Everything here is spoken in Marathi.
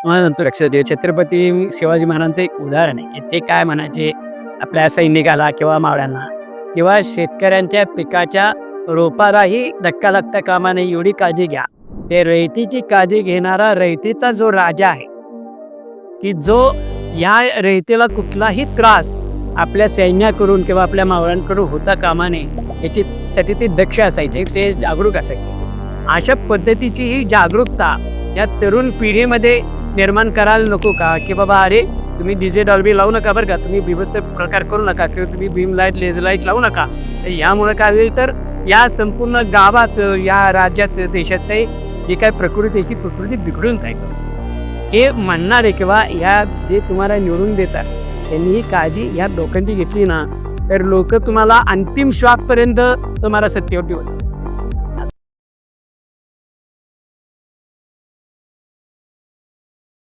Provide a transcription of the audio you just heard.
मला नंतर लक्षात येईल छत्रपती शिवाजी महाराजांचं एक उदाहरण आहे, की ते काय म्हणायचे आपल्या सैनिकाला किंवा मावळ्यांना किंवा शेतकऱ्यांच्या पिकाच्या रोपालाही धक्का लागता कामा नये एवढी काळजी घ्या. ते रयतेची काळजी घेणारा रयतेचा जो राजा आहे, की जो या रयतेला कुठलाही त्रास आपल्या सैन्याकडून किंवा आपल्या मावळ्यांकडून होता कामा नये याच्यासाठी ते दक्ष असायचे, एक श्रेष्ठ जागरूक असायचे. अशा पद्धतीची ही जागरूकता या तरुण पिढीमध्ये निर्माण करायला नको का, की बाबा अरे तुम्ही डीजे डॉल्बी लावू नका बरं का, तुम्ही बीभत्स प्रकार करू नका किंवा तुम्ही बीम लाईट लेझर लाईट लावू नका. तर यामुळे काय होईल तर या संपूर्ण गावाचं या राज्याचं देशाचं जे काय प्रकृती आहे ही प्रकृती बिघडून जाईल. हे म्हणणारे किंवा ह्या जे तुम्हाला निवडून देतात त्यांनी ही काळजी ह्या लोकांची घेतली ना तर लोक तुम्हाला अंतिम श्वासपर्यंत तुम्हाला सत्तेवर ठेवतात.